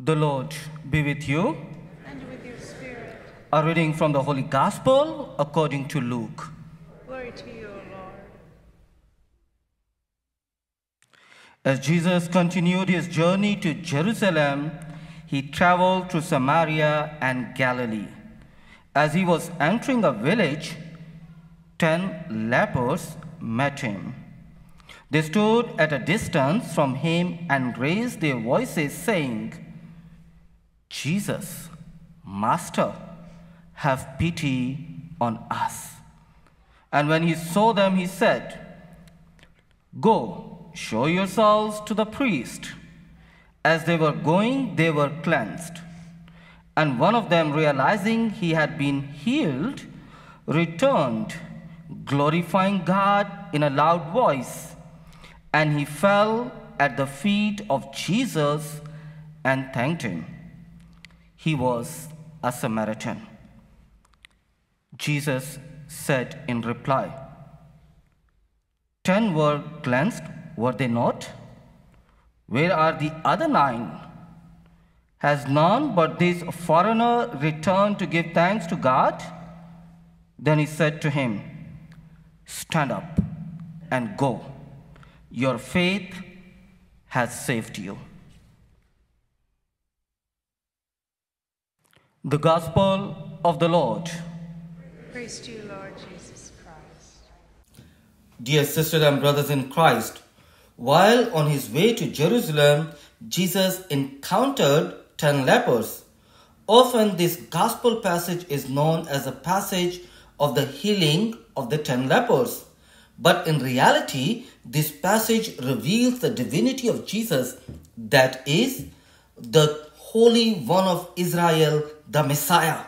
The Lord be with you. And with your spirit. A reading from the Holy Gospel according to Luke. Glory to you, O Lord. As Jesus continued his journey to Jerusalem, he traveled through Samaria and Galilee. As he was entering a village, 10 lepers met him. They stood at a distance from him and raised their voices, saying, "Jesus, Master, have pity on us." And when he saw them, he said, "Go, show yourselves to the priest." As they were going, they were cleansed. And one of them, realizing he had been healed, returned, glorifying God in a loud voice. And he fell at the feet of Jesus and thanked him. He was a Samaritan. Jesus said in reply, 10 were cleansed, were they not? Where are the other 9? Has none but this foreigner returned to give thanks to God?" Then he said to him, "Stand up and go. Your faith has saved you." The Gospel of the Lord. Praise to you, Lord Jesus Christ. Dear sisters and brothers in Christ, while on his way to Jerusalem, Jesus encountered 10 lepers. Often this gospel passage is known as a passage of the healing of the 10 lepers. But in reality, this passage reveals the divinity of Jesus, that is, the Holy One of Israel, the Messiah.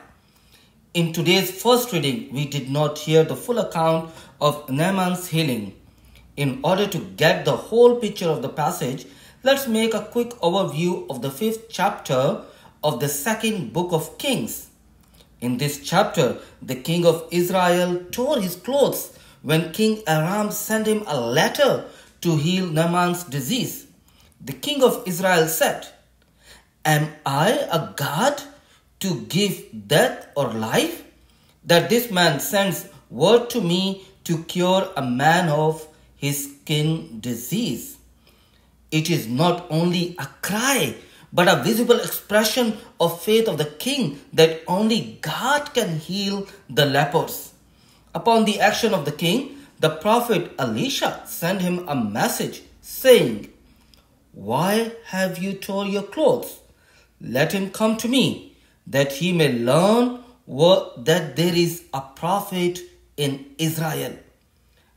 In today's first reading, we did not hear the full account of Naaman's healing. In order to get the whole picture of the passage, let's make a quick overview of the 5th chapter of the 2nd book of Kings. In this chapter, the king of Israel tore his clothes when King Aram sent him a letter to heal Naaman's disease. The king of Israel said, "Am I a God to give death or life, that this man sends word to me to cure a man of his skin disease?" It is not only a cry, but a visible expression of faith of the king that only God can heal the lepers. Upon the action of the king, the prophet Elisha sent him a message saying, "Why have you torn your clothes? Let him come to me, that he may learn that there is a prophet in Israel."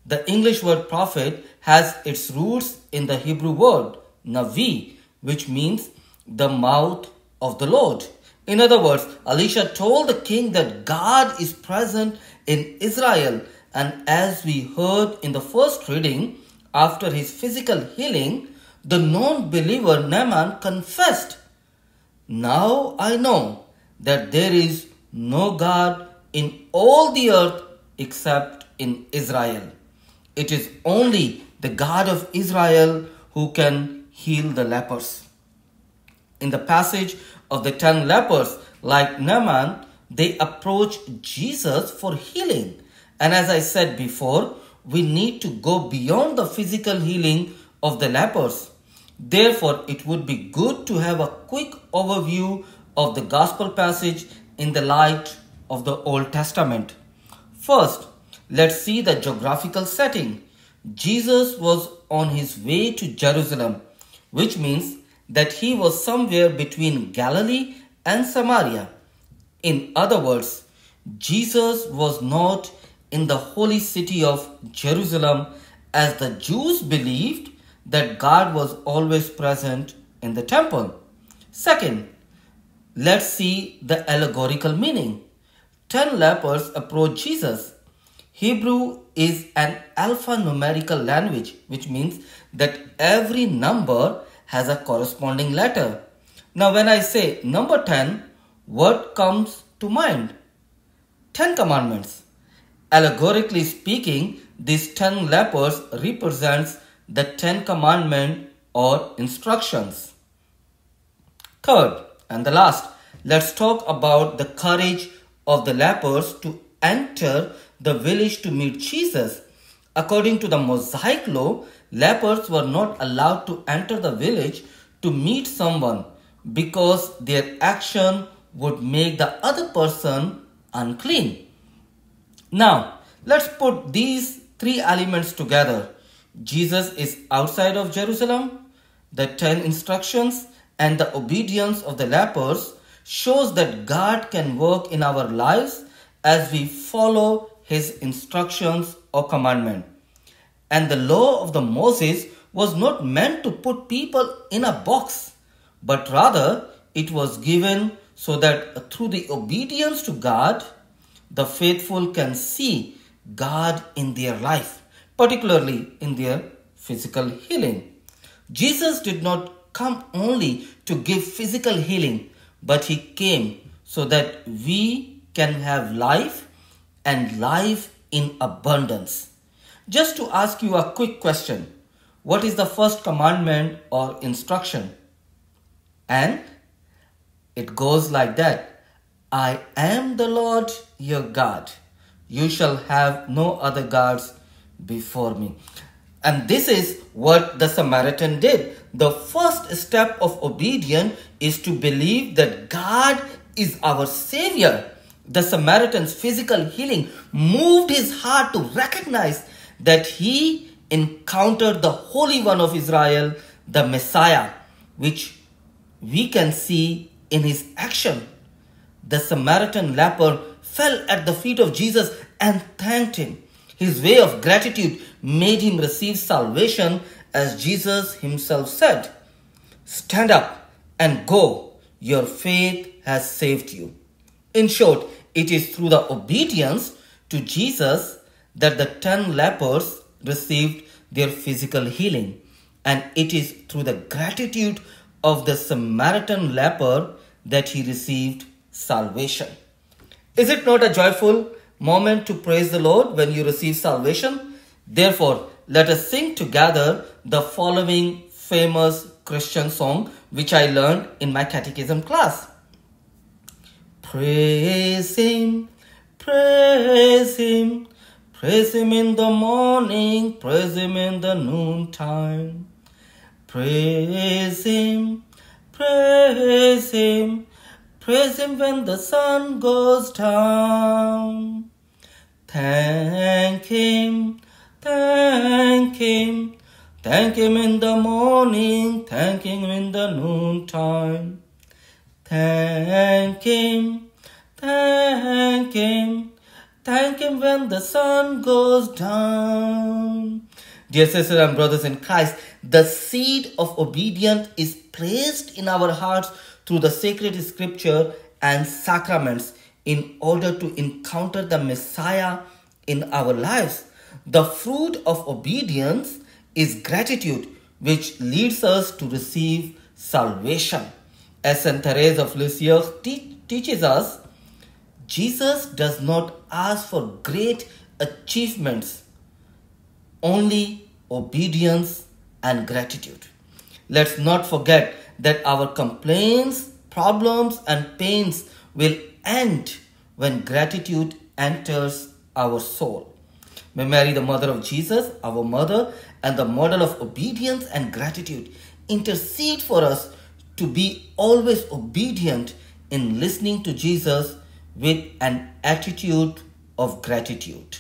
The English word prophet has its roots in the Hebrew word Navi, which means the mouth of the Lord. In other words, Elisha told the king that God is present in Israel, and as we heard in the first reading, after his physical healing, the non-believer Naaman confessed, "Now I know that there is no God in all the earth except in Israel. It is only the God of Israel who can heal the lepers." In the passage of the 10 lepers, like Naaman, they approach Jesus for healing. And as I said before, we need to go beyond the physical healing of the lepers. Therefore, it would be good to have a quick overview of the gospel passage in the light of the Old Testament. First, let's see the geographical setting. Jesus was on his way to Jerusalem, which means that he was somewhere between Galilee and Samaria. In other words, Jesus was not in the holy city of Jerusalem, as the Jews believed that God was always present in the temple. Second, let's see the allegorical meaning. 10 lepers approach Jesus. Hebrew is an alphanumerical language, which means that every number has a corresponding letter. Now, when I say number 10, what comes to mind? 10 commandments. Allegorically speaking, these 10 lepers represents the 10 commandments or instructions. Third, And the last, let's talk about the courage of the lepers to enter the village to meet Jesus. According to the Mosaic law, lepers were not allowed to enter the village to meet someone because their action would make the other person unclean. Now, let's put these three elements together. Jesus is outside of Jerusalem. The 10 instructions and the obedience of the lepers shows that God can work in our lives as we follow His instructions or commandment. And the law of the Moses was not meant to put people in a box, but rather it was given so that through the obedience to God, the faithful can see God in their life, particularly in their physical healing. Jesus did not come only to give physical healing, but He came so that we can have life and life in abundance. Just to ask you a quick question, what is the first commandment or instruction? And it goes like that: I am the Lord your God. You shall have no other gods before me. And this is what the Samaritan did. The first step of obedience is to believe that God is our Savior. The Samaritan's physical healing moved his heart to recognize that he encountered the Holy One of Israel, the Messiah, which we can see in his action. The Samaritan leper fell at the feet of Jesus and thanked him. His way of gratitude made him receive salvation, as Jesus himself said, "Stand up and go. Your faith has saved you." In short, it is through the obedience to Jesus that the 10 lepers received their physical healing. And it is through the gratitude of the Samaritan leper that he received salvation. Is it not a joyful moment to praise the Lord when you receive salvation? Therefore, let us sing together the following famous Christian song which I learned in my catechism class. Praise Him, praise Him, praise Him in the morning, praise Him in the noontime. Praise Him, praise Him, praise Him when the sun goes down. Thank Him, thank Him, thank Him in the morning, thank Him in the noontime. Thank Him, thank Him, thank Him when the sun goes down. Dear sisters and brothers in Christ, the seed of obedience is placed in our hearts through the sacred scripture and sacraments in order to encounter the Messiah in our lives. The fruit of obedience is gratitude, which leads us to receive salvation. As Saint Therese of Lisieux teaches us, Jesus does not ask for great achievements, only obedience and gratitude. Let's not forget that our complaints, problems, and pains will end when gratitude enters our soul. May Mary, the mother of Jesus, our mother, and the model of obedience and gratitude, intercede for us to be always obedient in listening to Jesus with an attitude of gratitude.